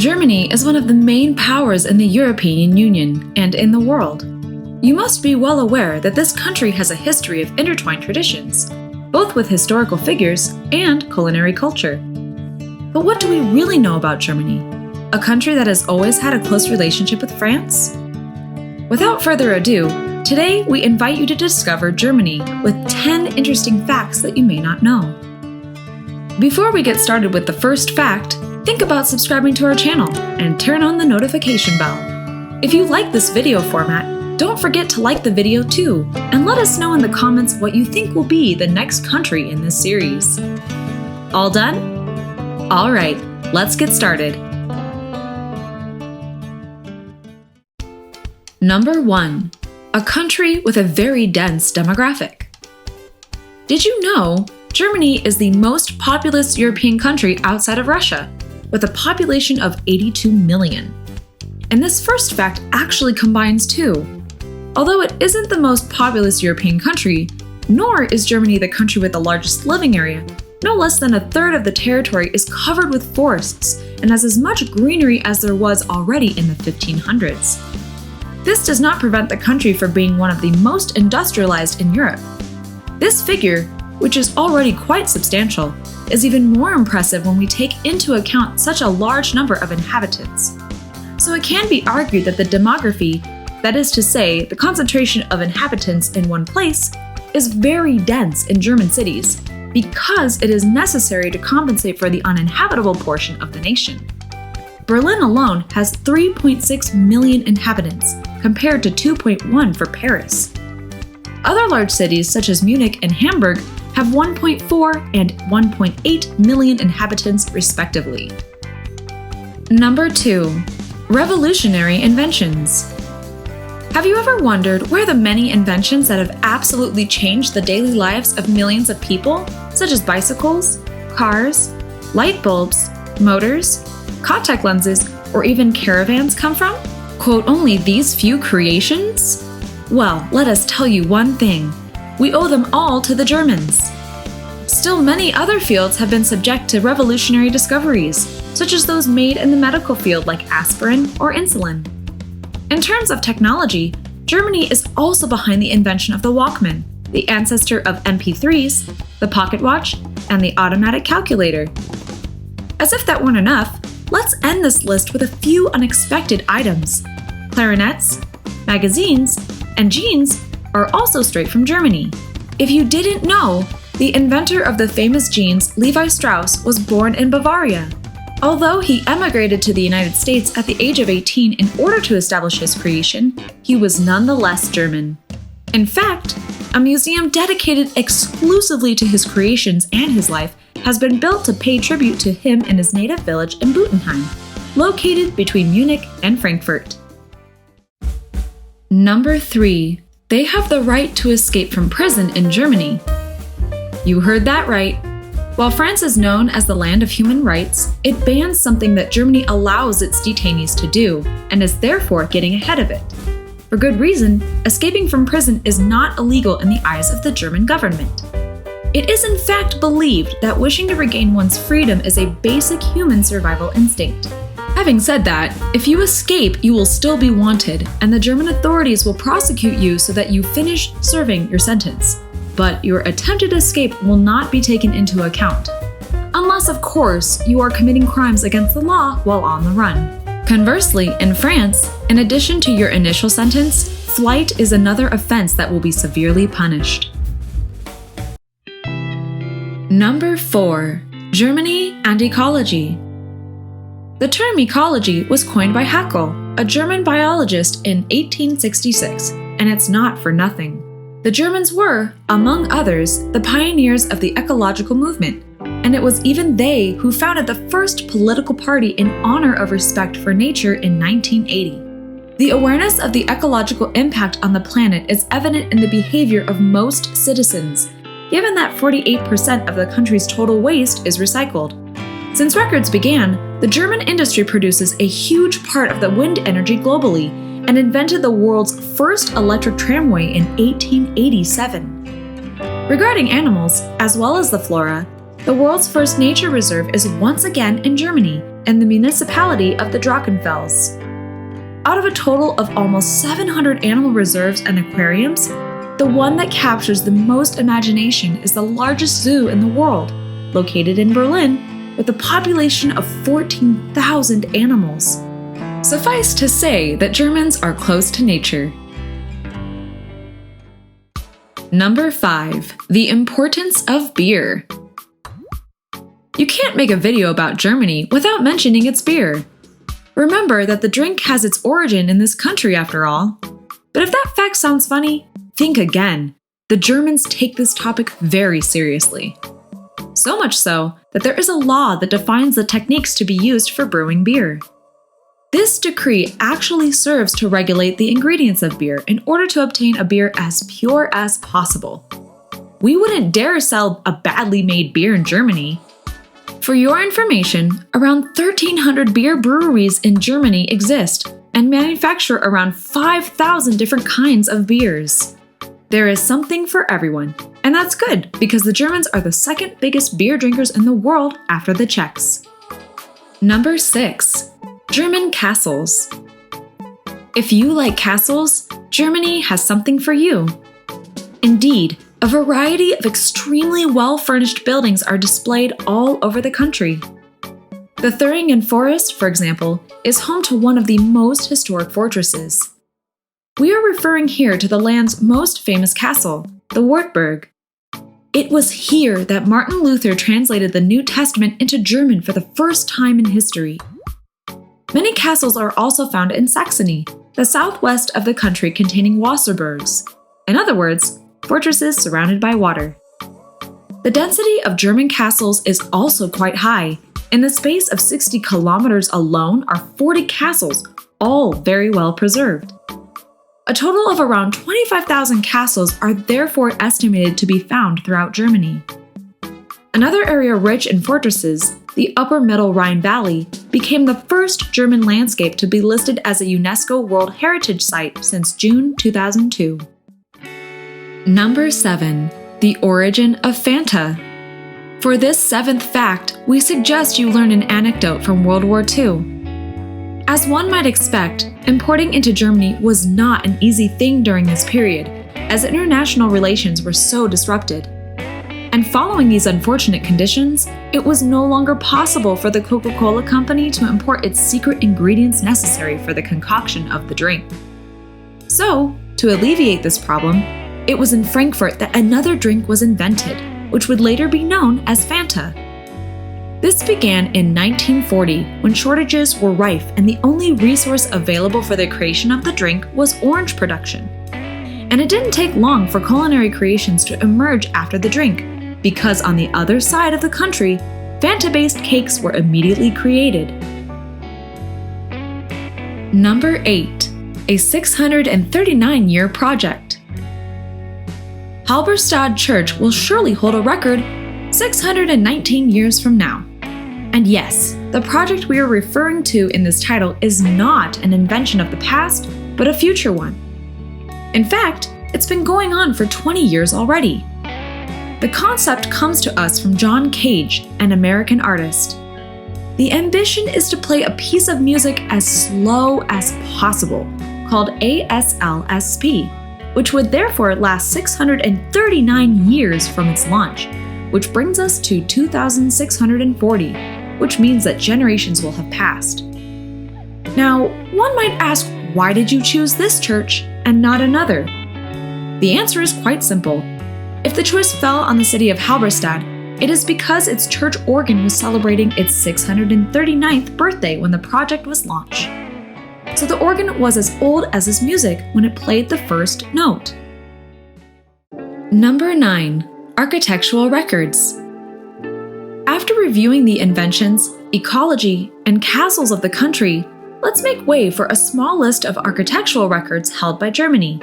Germany is one of the main powers in the European Union and in the world. You must be well aware that this country has a history of intertwined traditions, both with historical figures and culinary culture. But what do we really know about Germany? A country that has always had a close relationship with France? Without further ado, today we invite you to discover Germany with 10 interesting facts that you may not know. Before we get started with the first fact, think about subscribing to our channel and turn on the notification bell. If you like this video format, don't forget to like the video too, and let us know in the comments what you think will be the next country in this series. All done? Alright, let's get started. Number 1. A country with a very dense demographic. Did you know Germany is the most populous European country outside of Russia, with a population of 82 million? And this first fact actually combines two. Although it isn't the most populous European country, nor is Germany the country with the largest living area, no less than a third of the territory is covered with forests and has as much greenery as there was already in the 1500s. This does not prevent the country from being one of the most industrialized in Europe. This figure, which is already quite substantial, is even more impressive when we take into account such a large number of inhabitants. So it can be argued that the demography, that is to say, the concentration of inhabitants in one place, is very dense in German cities, because it is necessary to compensate for the uninhabitable portion of the nation. Berlin alone has 3.6 million inhabitants, compared to 2.1 for Paris. Other large cities such as Munich and Hamburg have 1.4 and 1.8 million inhabitants respectively. Number 2. Revolutionary inventions. Have you ever wondered where the many inventions that have absolutely changed the daily lives of millions of people, such as bicycles, cars, light bulbs, motors, contact lenses, or even caravans come from? Quote, only these few creations? Well, let us tell you one thing. We owe them all to the Germans. Still, many other fields have been subject to revolutionary discoveries, such as those made in the medical field like aspirin or insulin. In terms of technology, Germany is also behind the invention of the Walkman, the ancestor of MP3s, the pocket watch, and the automatic calculator. As if that weren't enough, let's end this list with a few unexpected items. Clarinets, magazines, and jeans are also straight from Germany. If you didn't know, the inventor of the famous jeans, Levi Strauss, was born in Bavaria. Although he emigrated to the United States at the age of 18 in order to establish his creation, he was nonetheless German. In fact, a museum dedicated exclusively to his creations and his life has been built to pay tribute to him in his native village in Butenheim, located between Munich and Frankfurt. Number 3. They have the right to escape from prison in Germany. You heard that right. While France is known as the land of human rights, it bans something that Germany allows its detainees to do, and is therefore getting ahead of it. For good reason, escaping from prison is not illegal in the eyes of the German government. It is in fact believed that wishing to regain one's freedom is a basic human survival instinct. Having said that, if you escape, you will still be wanted, and the German authorities will prosecute you so that you finish serving your sentence. But your attempted escape will not be taken into account. Unless, of course, you are committing crimes against the law while on the run. Conversely, in France, in addition to your initial sentence, flight is another offense that will be severely punished. Number 4. Germany and ecology. The term ecology was coined by Haeckel, a German biologist in 1866, and it's not for nothing. The Germans were, among others, the pioneers of the ecological movement, and it was even they who founded the first political party in honor of respect for nature in 1980. The awareness of the ecological impact on the planet is evident in the behavior of most citizens, given that 48% of the country's total waste is recycled. Since records began, the German industry produces a huge part of the wind energy globally, and invented the world's first electric tramway in 1887. Regarding animals, as well as the flora, the world's first nature reserve is once again in Germany, and the municipality of the Drachenfels. Out of a total of almost 700 animal reserves and aquariums, the one that captures the most imagination is the largest zoo in the world, located in Berlin, with a population of 14,000 animals. Suffice to say that Germans are close to nature. Number 5. The importance of beer. You can't make a video about Germany without mentioning its beer. Remember that the drink has its origin in this country after all. But if that fact sounds funny, think again. The Germans take this topic very seriously. So much so that there is a law that defines the techniques to be used for brewing beer. This decree actually serves to regulate the ingredients of beer in order to obtain a beer as pure as possible. We wouldn't dare sell a badly made beer in Germany. For your information, around 1,300 beer breweries in Germany exist and manufacture around 5,000 different kinds of beers. There is something for everyone, and that's good because the Germans are the second biggest beer drinkers in the world after the Czechs. Number 6. German castles. If you like castles, Germany has something for you. Indeed, a variety of extremely well-furnished buildings are displayed all over the country. The Thuringen Forest, for example, is home to one of the most historic fortresses. We are referring here to the land's most famous castle, the Wartburg. It was here that Martin Luther translated the New Testament into German for the first time in history. Many castles are also found in Saxony, the southwest of the country containing Wasserburgs. In other words, fortresses surrounded by water. The density of German castles is also quite high. In the space of 60 kilometers alone are 40 castles, all very well preserved. A total of around 25,000 castles are therefore estimated to be found throughout Germany. Another area rich in fortresses, the Upper Middle Rhine Valley, became the first German landscape to be listed as a UNESCO World Heritage Site since June 2002. Number 7. The origin of Fanta. For this 7th fact, we suggest you learn an anecdote from World War II. As one might expect, importing into Germany was not an easy thing during this period, as international relations were so disrupted. And following these unfortunate conditions, it was no longer possible for the Coca-Cola Company to import its secret ingredients necessary for the concoction of the drink. So, to alleviate this problem, it was in Frankfurt that another drink was invented, which would later be known as Fanta. This began in 1940 when shortages were rife and the only resource available for the creation of the drink was orange production. And it didn't take long for culinary creations to emerge after the drink, because on the other side of the country, Fanta-based cakes were immediately created. Number 8. A 639-year project. Halberstadt Church will surely hold a record 619 years from now. And yes, the project we are referring to in this title is not an invention of the past, but a future one. In fact, it's been going on for 20 years already. The concept comes to us from John Cage, an American artist. The ambition is to play a piece of music as slow as possible, called ASLSP, which would therefore last 639 years from its launch, which brings us to 2640, which means that generations will have passed. Now, one might ask, why did you choose this church and not another? The answer is quite simple. If the choice fell on the city of Halberstadt, it is because its church organ was celebrating its 639th birthday when the project was launched. So the organ was as old as its music when it played the first note. Number 9. Architectural records. After reviewing the inventions, ecology, and castles of the country, let's make way for a small list of architectural records held by Germany.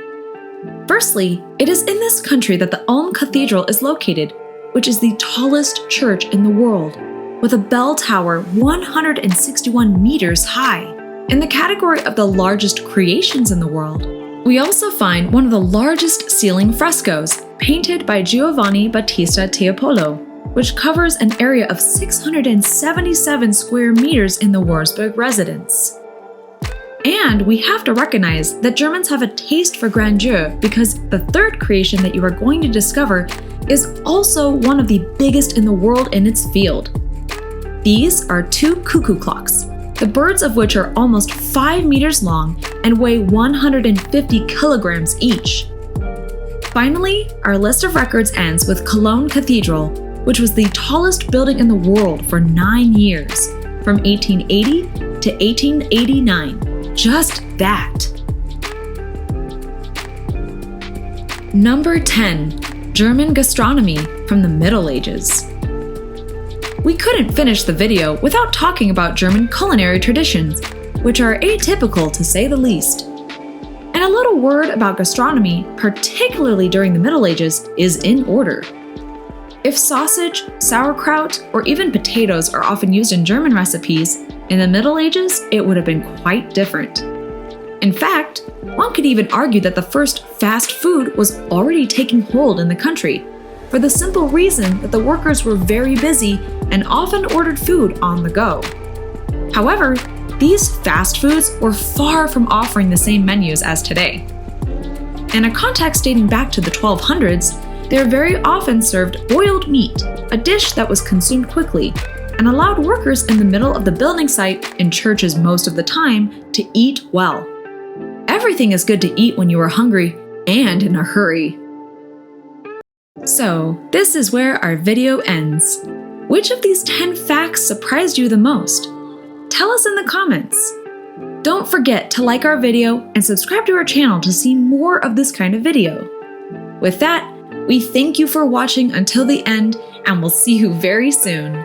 Firstly, it is in this country that the Ulm Cathedral is located, which is the tallest church in the world, with a bell tower 161 meters high. In the category of the largest creations in the world, we also find one of the largest ceiling frescoes, painted by Giovanni Battista Tiepolo, which covers an area of 677 square meters in the Wurzburg residence. And we have to recognize that Germans have a taste for grandeur because the third creation that you are going to discover is also one of the biggest in the world in its field. These are two cuckoo clocks, the birds of which are almost 5 meters long and weigh 150 kilograms each. Finally, our list of records ends with Cologne Cathedral, which was the tallest building in the world for 9 years, from 1880 to 1889. Just that. Number 10. German gastronomy from the Middle Ages. We couldn't finish the video without talking about German culinary traditions, which are atypical to say the least. And a little word about gastronomy, particularly during the Middle Ages, is in order. If sausage, sauerkraut, or even potatoes are often used in German recipes, in the Middle Ages, it would have been quite different. In fact, one could even argue that the first fast food was already taking hold in the country, for the simple reason that the workers were very busy and often ordered food on the go. However, these fast foods were far from offering the same menus as today. In a context dating back to the 1200s, they very often served boiled meat, a dish that was consumed quickly, and allowed workers in the middle of the building site, in churches most of the time, to eat well. Everything is good to eat when you are hungry and in a hurry. So, this is where our video ends. Which of these 10 facts surprised you the most? Tell us in the comments. Don't forget to like our video and subscribe to our channel to see more of this kind of video. With that, we thank you for watching until the end, and we'll see you very soon.